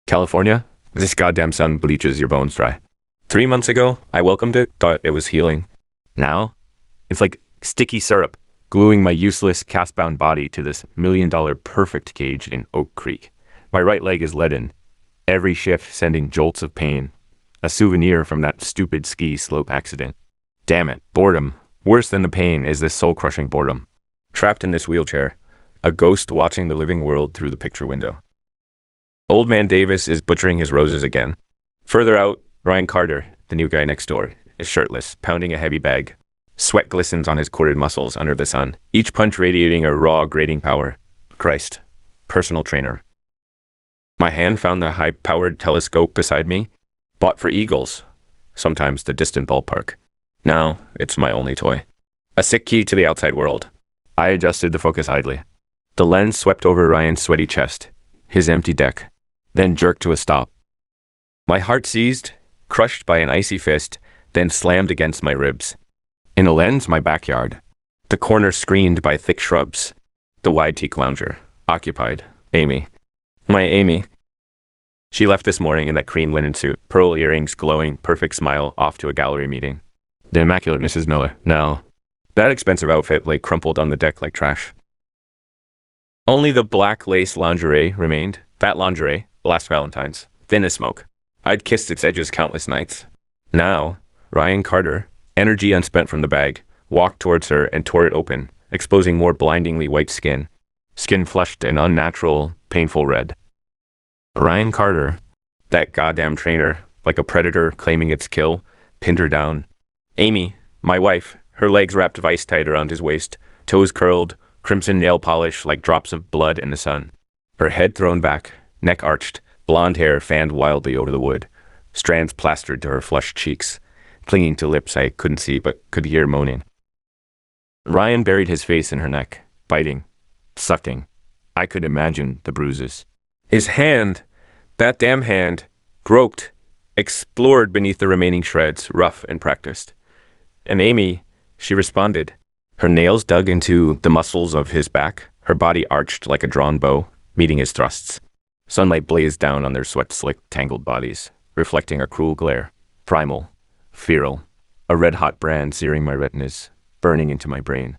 California? This goddamn sun bleaches your bones dry. 3 months ago, I welcomed it, thought it was healing. Now, it's like sticky syrup, gluing my useless, cast-bound body to this $1 million perfect cage in Oak Creek. My right leg is leaden, every shift sending jolts of pain. A souvenir from that stupid ski slope accident. Damn it, boredom. Worse than the pain is this soul-crushing boredom. Trapped in this wheelchair, a ghost watching the living world through the picture window. Old man Davis is butchering his roses again. Further out, Ryan Carter, the new guy next door, is shirtless, pounding a heavy bag. Sweat glistens on his corded muscles under the sun, each punch radiating a raw, grating power. Christ. Personal trainer. My hand found the high-powered telescope beside me, bought for eagles, sometimes the distant ballpark. Now, it's my only toy. A sick key to the outside world. I adjusted the focus idly. The lens swept over Ryan's sweaty chest, his empty deck, then jerked to a stop. My heart seized, crushed by an icy fist, then slammed against my ribs. In a lens, my backyard. The corner screened by thick shrubs. The wide teak lounger. Occupied. Amy. My Amy. She left this morning in that cream linen suit, pearl earrings glowing, perfect smile, off to a gallery meeting. The immaculate Mrs. Miller. No. That expensive outfit lay crumpled on the deck like trash. Only the black lace lingerie remained. That lingerie, last Valentine's, thin as smoke. I'd kissed its edges countless nights. Now, Ryan Carter, energy unspent from the bag, walked towards her and tore it open, exposing more blindingly white skin. Skin flushed an unnatural, painful red. Ryan Carter, that goddamn trainer, like a predator claiming its kill, pinned her down. Amy, my wife, her legs wrapped vice-tight around his waist, toes curled, crimson nail polish like drops of blood in the sun. Her head thrown back, neck arched, blonde hair fanned wildly over the wood, strands plastered to her flushed cheeks, clinging to lips I couldn't see but could hear moaning. Ryan buried his face in her neck, biting, sucking. I could imagine the bruises. His hand, that damn hand, groped, explored beneath the remaining shreds, rough and practiced. And Amy, she responded. Her nails dug into the muscles of his back, her body arched like a drawn bow, meeting his thrusts. Sunlight blazed down on their sweat-slicked, tangled bodies, reflecting a cruel glare. Primal, feral, a red-hot brand searing my retinas, burning into my brain.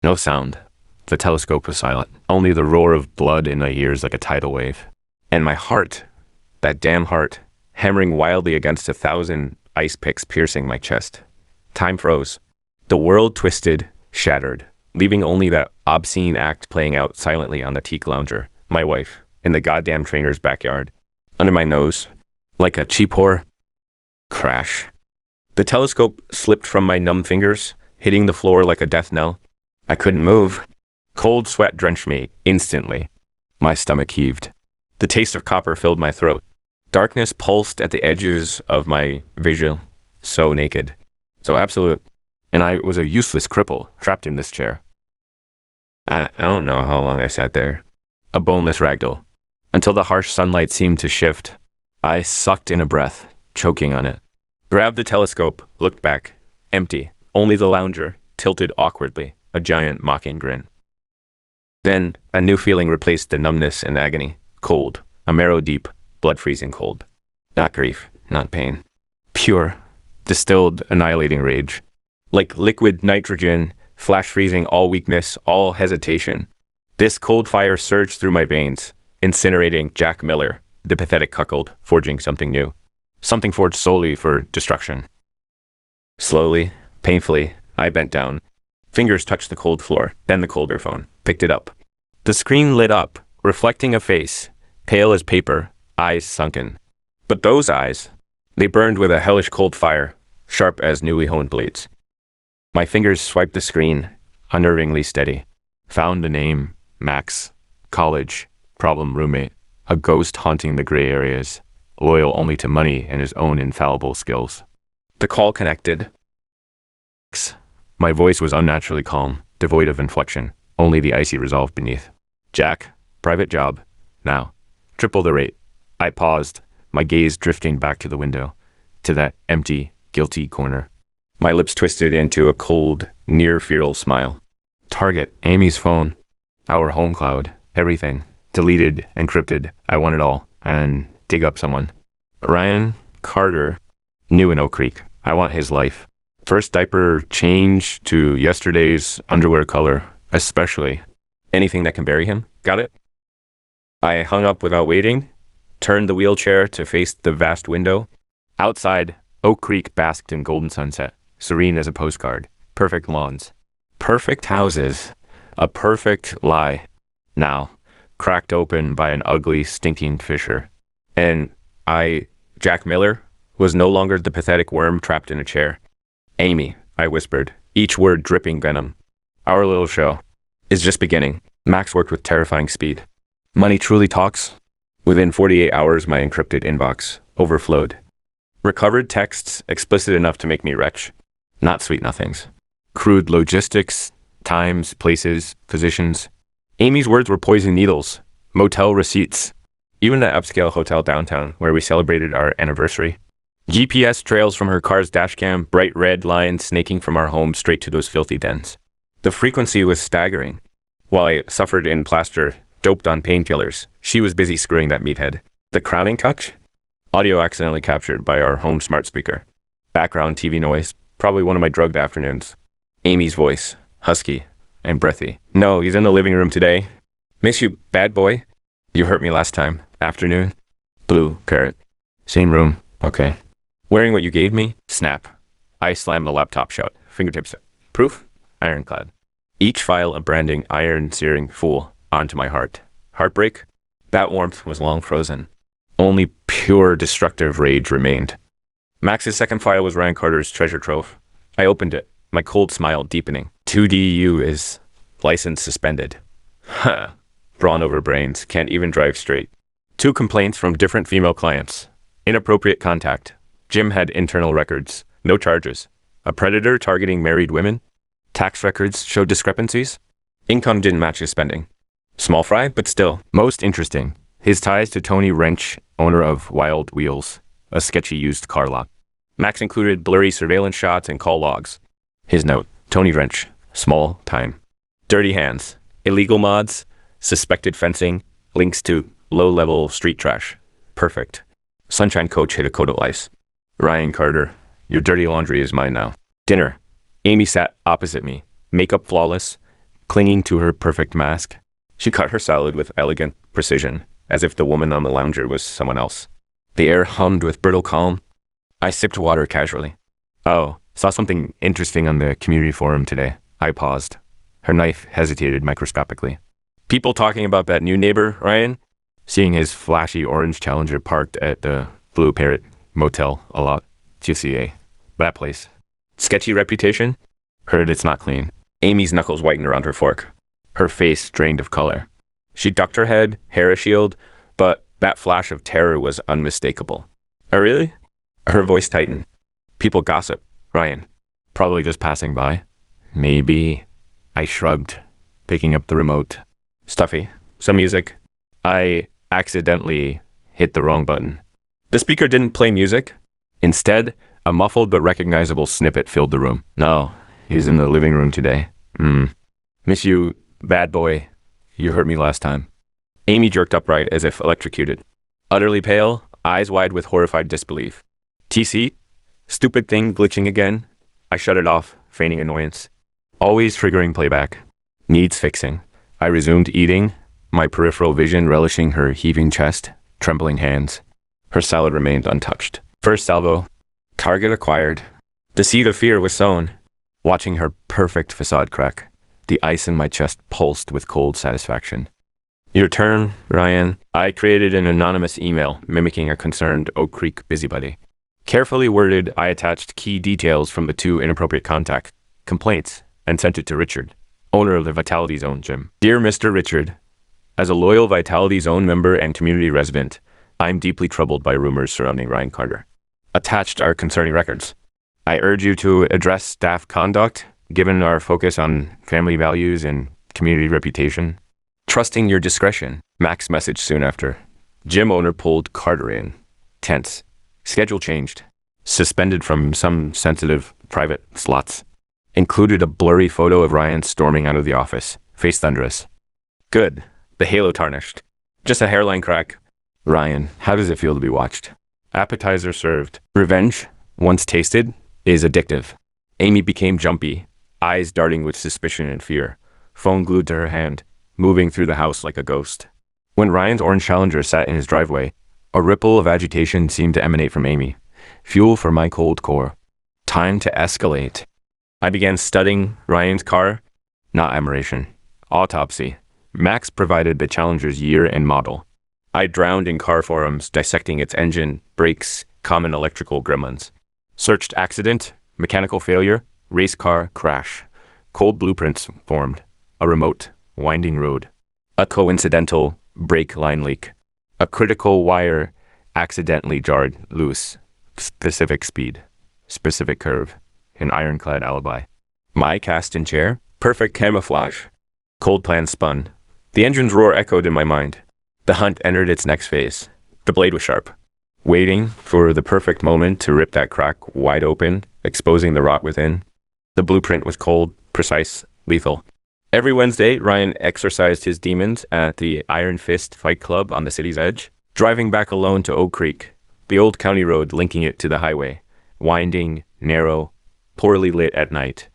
No sound. The telescope was silent. Only the roar of blood in my ears like a tidal wave. And my heart, that damn heart, hammering wildly against 1,000 ice picks piercing my chest. Time froze. The world twisted, shattered, leaving only that obscene act playing out silently on the teak lounger, my wife, in the goddamn trainer's backyard. Under my nose, like a cheap whore. Crash. The telescope slipped from my numb fingers, hitting the floor like a death knell. I couldn't move. Cold sweat drenched me instantly. My stomach heaved. The taste of copper filled my throat. Darkness pulsed at the edges of my vision. So naked. So absolute. And I was a useless cripple, trapped in this chair. I don't know how long I sat there. A boneless ragdoll. Until the harsh sunlight seemed to shift. I sucked in a breath, choking on it. Grabbed the telescope, looked back. Empty. Only the lounger, tilted awkwardly, a giant mocking grin. Then, a new feeling replaced the numbness and agony. Cold. A marrow-deep, blood-freezing cold. Not grief, not pain. Pure, distilled, annihilating rage. Like liquid nitrogen, flash-freezing all weakness, all hesitation. This cold fire surged through my veins, incinerating Jack Miller, the pathetic cuckold, forging something new. Something forged solely for destruction. Slowly, painfully, I bent down. Fingers touched the cold floor, then the colder phone. Picked it up. The screen lit up, reflecting a face, pale as paper, eyes sunken. But those eyes, they burned with a hellish cold fire, sharp as newly honed blades. My fingers swiped the screen, unnervingly steady. Found a name, Max. College, problem roommate. A ghost haunting the gray areas, loyal only to money and his own infallible skills. The call connected. My voice was unnaturally calm, devoid of inflection, only the icy resolve beneath. Jack, private job. Now. Triple the rate. I paused, my gaze drifting back to the window, to that empty, guilty corner. My lips twisted into a cold, near-feral smile. Target, Amy's phone. Our home cloud. Everything. deleted, encrypted. I want it all. And dig up someone. Ryan Carter, new in Oak Creek. I want his life. First diaper change to yesterday's underwear color, especially. Anything that can bury him. Got it? I hung up without waiting, turned the wheelchair to face the vast window. Outside, Oak Creek basked in golden sunset, serene as a postcard. Perfect lawns. Perfect houses. A perfect lie. Now, cracked open by an ugly, stinking fissure. And Jack Miller, was no longer the pathetic worm trapped in a chair. Amy, I whispered, each word dripping venom. Our little show is just beginning. Max worked with terrifying speed. Money truly talks. Within 48 hours, my encrypted inbox overflowed. Recovered texts explicit enough to make me retch. Not sweet nothings. Crude logistics, times, places, positions. Amy's words were poison needles. Motel receipts. Even that upscale hotel downtown where we celebrated our anniversary. GPS trails from her car's dashcam, bright red lines snaking from our home straight to those filthy dens. The frequency was staggering. While I suffered in plaster, doped on painkillers, she was busy screwing that meathead. The crowning touch? Audio accidentally captured by our home smart speaker. Background TV noise, probably one of my drugged afternoons. Amy's voice, husky and breathy. No, he's in the living room today. Miss you, bad boy. You hurt me last time. Afternoon. Blue carrot. Same room. Okay. Wearing what you gave me? Snap. I slammed the laptop shut. Fingertips. Proof? Ironclad. Each file a branding iron-searing fool onto my heart. Heartbreak? That warmth was long frozen. Only pure destructive rage remained. Max's second file was Ryan Carter's treasure trove. I opened it, my cold smile deepening. 2DU is license suspended. Huh. Brawn over brains, can't even drive straight. 2 complaints from different female clients. Inappropriate contact. Jim had internal records. No charges. A predator targeting married women. Tax records showed discrepancies. Income didn't match his spending. Small fry, but still. Most interesting. His ties to Tony Wrench, owner of Wild Wheels, a sketchy used car lot. Max included blurry surveillance shots and call logs. His note, Tony Wrench, small time. Dirty hands, illegal mods, suspected fencing, links to low-level street trash. Perfect. Sunshine Coach hit a coat of ice. Ryan Carter, your dirty laundry is mine now. Dinner. Amy sat opposite me, makeup flawless, clinging to her perfect mask. She cut her salad with elegant precision, as if the woman on the lounger was someone else. The air hummed with brittle calm. I sipped water casually. Oh, saw something interesting on the community forum today. I paused. Her knife hesitated microscopically. People talking about that new neighbor, Ryan? Seeing his flashy orange Challenger parked at the Blue Parrot Motel a lot. GCA. That place. Sketchy reputation? Heard it's not clean. Amy's knuckles whitened around her fork. Her face drained of color. She ducked her head, hair a shield, but that flash of terror was unmistakable. Oh, really? Her voice tightened. People gossip. Ryan. Probably just passing by. Maybe. I shrugged, picking up the remote. Stuffy. Some music. I accidentally hit the wrong button. The speaker didn't play music. Instead, a muffled but recognizable snippet filled the room. No, he's in the living room today. Miss you, bad boy. You hurt me last time. Amy jerked upright as if electrocuted. Utterly pale, eyes wide with horrified disbelief. TC? Stupid thing glitching again? I shut it off, feigning annoyance. Always triggering playback. Needs fixing. I resumed eating, my peripheral vision relishing her heaving chest, trembling hands. Her salad remained untouched. First salvo. Target acquired. The seed of fear was sown. Watching her perfect facade crack, the ice in my chest pulsed with cold satisfaction. Your turn, Ryan. I created an anonymous email mimicking a concerned Oak Creek busybody. Carefully worded, I attached key details from the 2 inappropriate contact complaints and sent it to Richard, owner of the Vitality Zone gym. Dear Mr. Richard, as a loyal Vitality Zone member and community resident, I'm deeply troubled by rumors surrounding Ryan Carter. Attached are concerning records. I urge you to address staff conduct, given our focus on family values and community reputation. Trusting your discretion. Max messaged soon after. Gym owner pulled Carter in. Tense. Schedule changed. Suspended from some sensitive private slots. Included a blurry photo of Ryan storming out of the office, face thunderous. Good. The halo tarnished. Just a hairline crack. Ryan, how does it feel to be watched? Appetizer served. Revenge, once tasted, is addictive. Amy became jumpy, eyes darting with suspicion and fear, phone glued to her hand, moving through the house like a ghost. When Ryan's orange Challenger sat in his driveway, a ripple of agitation seemed to emanate from Amy. Fuel for my cold core. Time to escalate. I began studying Ryan's car, not admiration. Autopsy. Max provided the Challenger's year and model. I drowned in car forums, dissecting its engine, brakes, common electrical gremlins. Searched accident, mechanical failure, race car crash. Cold blueprints formed. A remote, winding road. A coincidental brake line leak. A critical wire accidentally jarred loose. Specific speed. Specific curve. An ironclad alibi. My cast and chair. Perfect camouflage. Cold plan spun. The engine's roar echoed in my mind. The hunt entered its next phase. The blade was sharp, waiting for the perfect moment to rip that crack wide open, exposing the rot within. The blueprint was cold, precise, lethal. Every Wednesday, Ryan exercised his demons at the Iron Fist Fight Club on the city's edge, driving back alone to Oak Creek, the old county road linking it to the highway, winding, narrow, poorly lit at night.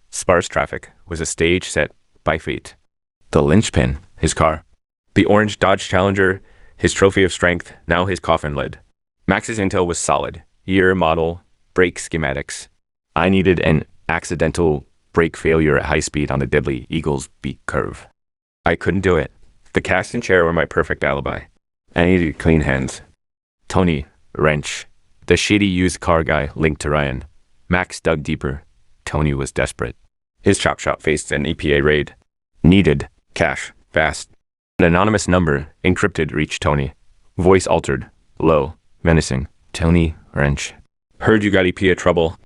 Sparse traffic was a stage set by fate. The linchpin, his car. The orange Dodge Challenger, his trophy of strength, now his coffin lid. Max's intel was solid. Year, model, brake schematics. I needed an accidental brake failure at high speed on the deadly Eagle's Beak curve. I couldn't do it. The cast and chair were my perfect alibi. I needed clean hands. Tony, wrench. The shady used car guy linked to Ryan. Max dug deeper. Tony was desperate. His chop shop faced an EPA raid. Needed cash, fast. An anonymous number, encrypted, reached Tony. Voice altered, low, menacing. Tony, wrench. Heard you got EPA trouble.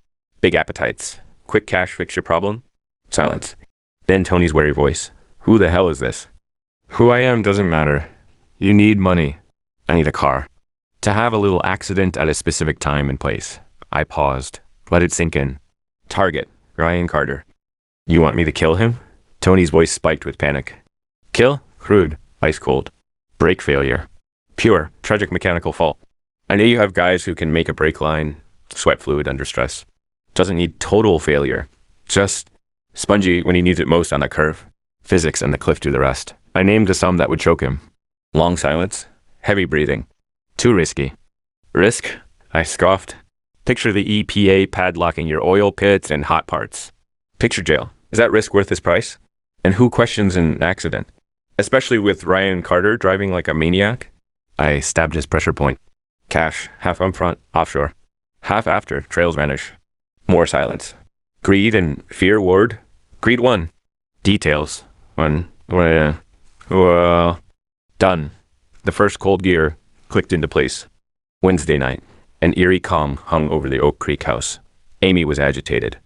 Big appetites. Quick cash fix your problem? Silence. Then Tony's wary voice. Who the hell is this? Who I am doesn't matter. You need money. I need a car. To have a little accident at a specific time and place. I paused. Let it sink in. Target, Ryan Carter. You want me to kill him? Tony's voice spiked with panic. Kill? Crude. Ice cold. Brake failure. Pure. Tragic mechanical fault. I know you have guys who can make a brake line, sweat fluid under stress. Doesn't need total failure. Just spongy when he needs it most on that curve. Physics and the cliff do the rest. I named a sum that would choke him. Long silence. Heavy breathing. Too risky. Risk? I scoffed. Picture the EPA padlocking your oil pits and hot parts. Picture jail. Is that risk worth his price? And who questions an accident? Especially with Ryan Carter driving like a maniac? I stabbed his pressure point. Cash, half up front, offshore. Half after, trails vanish. More silence. Greed and fear ward. Greed won. Details. Done. The first cold gear clicked into place. Wednesday night. An eerie calm hung over the Oak Creek house. Amy was agitated.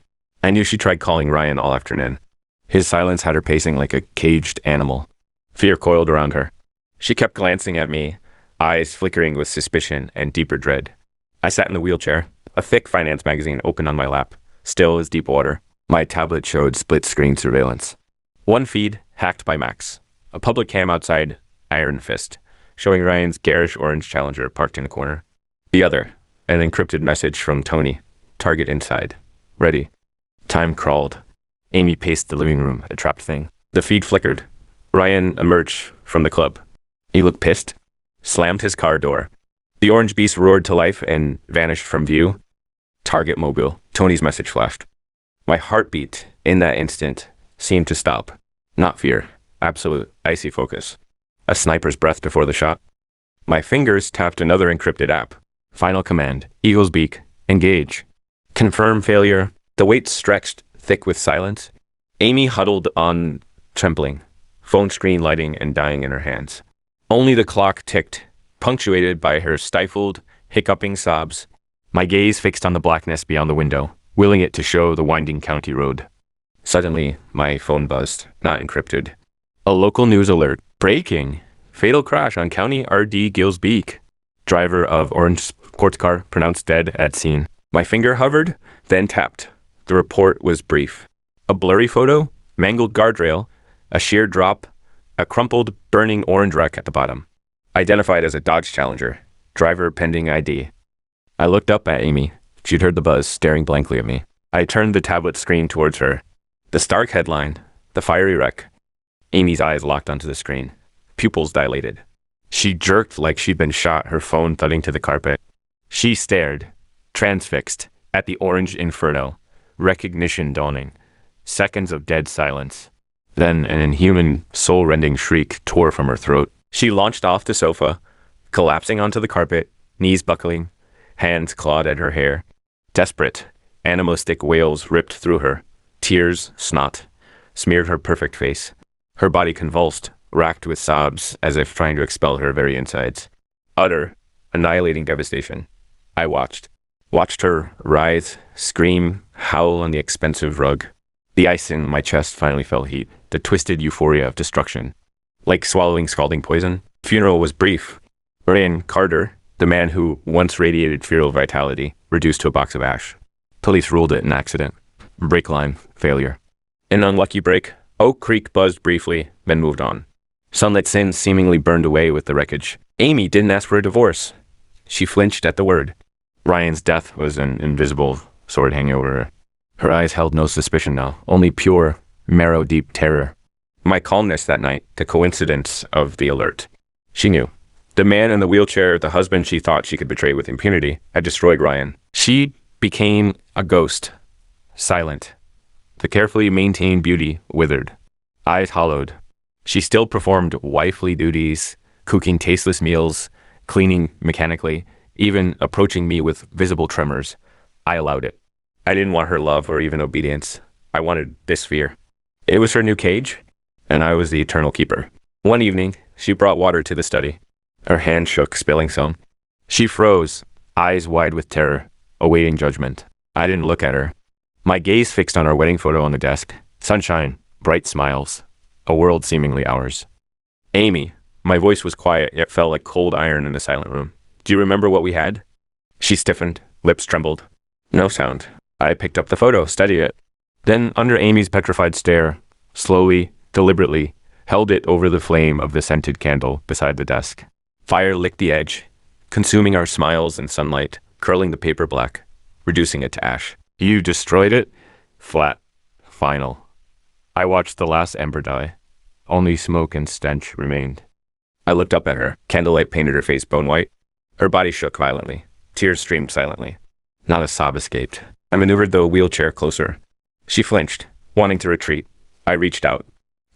I knew she tried calling Ryan all afternoon. His silence had her pacing like a caged animal. Fear coiled around her. She kept glancing at me, eyes flickering with suspicion and deeper dread. I sat in the wheelchair, a thick finance magazine open on my lap, still as deep water. My tablet showed split-screen surveillance. One feed, hacked by Max. A public cam outside Iron Fist, showing Ryan's garish orange Challenger parked in a corner. The other, an encrypted message from Tony. Target inside. Ready. Time crawled. Amy paced the living room, a trapped thing. The feed flickered. Ryan emerged from the club. He looked pissed, slammed his car door. The orange beast roared to life and vanished from view. Target mobile. Tony's message flashed. My heartbeat, in that instant, seemed to stop. Not fear. Absolute, icy focus. A sniper's breath before the shot. My fingers tapped another encrypted app. Final command. Eagle's Beak. Engage. Confirm failure. The weight stretched, thick with silence. Amy huddled on, trembling. Phone screen lighting and dying in her hands. Only the clock ticked, punctuated by her stifled, hiccuping sobs. My gaze fixed on the blackness beyond the window, willing it to show the winding county road. Suddenly, my phone buzzed, not encrypted. A local news alert. Breaking. Fatal crash on County RD Gills Beak. Driver of orange sports car pronounced dead at scene. My finger hovered, then tapped. The report was brief. A blurry photo, mangled guardrail, a sheer drop, a crumpled, burning orange wreck at the bottom. Identified as a Dodge Challenger. Driver pending ID. I looked up at Amy. She'd heard the buzz, staring blankly at me. I turned the tablet screen towards her. The stark headline, the fiery wreck. Amy's eyes locked onto the screen. Pupils dilated. She jerked like she'd been shot, her phone thudding to the carpet. She stared, transfixed, at the orange inferno. Recognition dawning. Seconds of dead silence. Then an inhuman, soul-rending shriek tore from her throat. She launched off the sofa, collapsing onto the carpet, knees buckling, hands clawed at her hair. Desperate, animalistic wails ripped through her. Tears, snot, smeared her perfect face. Her body convulsed, racked with sobs, as if trying to expel her very insides. Utter, annihilating devastation. I watched her writhe, scream, howl on the expensive rug. The ice in my chest finally felt heat, the twisted euphoria of destruction. Like swallowing scalding poison. Funeral was brief. Ryan Carter, the man who once radiated feral vitality, reduced to a box of ash. Police ruled it an accident. Brake line, failure. An unlucky break. Oak Creek buzzed briefly, then moved on. Sunlit sins seemingly burned away with the wreckage. Amy didn't ask for a divorce. She flinched at the word. Ryan's death was an invisible sword hanging over her. Her eyes held no suspicion now, only pure, marrow-deep terror. My calmness that night, the coincidence of the alert. She knew. The man in the wheelchair, the husband she thought she could betray with impunity, had destroyed Ryan. She became a ghost. Silent. The carefully maintained beauty withered. Eyes hollowed. She still performed wifely duties, cooking tasteless meals, cleaning mechanically, even approaching me with visible tremors. I allowed it. I didn't want her love or even obedience. I wanted this fear. It was her new cage, and I was the eternal keeper. One evening, she brought water to the study. Her hand shook, spilling some. She froze, eyes wide with terror, awaiting judgment. I didn't look at her. My gaze fixed on our wedding photo on the desk. Sunshine, bright smiles, a world seemingly ours. Amy, my voice was quiet, yet felt like cold iron in the silent room. Do you remember what we had? She stiffened, lips trembled. No sound. I picked up the photo, studied it. Then, under Amy's petrified stare, slowly, deliberately, held it over the flame of the scented candle beside the desk. Fire licked the edge, consuming our smiles and sunlight, curling the paper black, reducing it to ash. You destroyed it? Flat. Final. I watched the last ember die. Only smoke and stench remained. I looked up at her. Candlelight painted her face bone white. Her body shook violently. Tears streamed silently. Not a sob escaped. I maneuvered the wheelchair closer. She flinched, wanting to retreat. I reached out.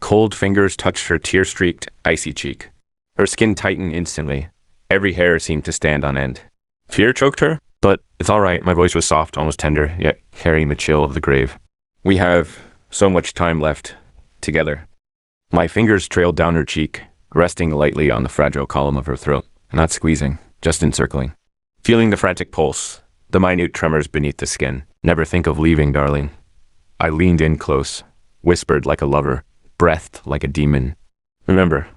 Cold fingers touched her tear-streaked, icy cheek. Her skin tightened instantly. Every hair seemed to stand on end. Fear choked her? But it's all right. My voice was soft, almost tender, yet carrying the chill of the grave. We have so much time left together. My fingers trailed down her cheek, resting lightly on the fragile column of her throat. Not squeezing, just encircling. Feeling the frantic pulse, the minute tremors beneath the skin. Never think of leaving, darling. I leaned in close, whispered like a lover, breathed like a demon. Remember,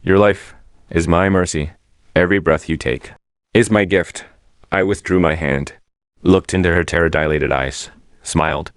your life is my mercy. Every breath you take is my gift. I withdrew my hand, looked into her terror-dilated eyes, smiled.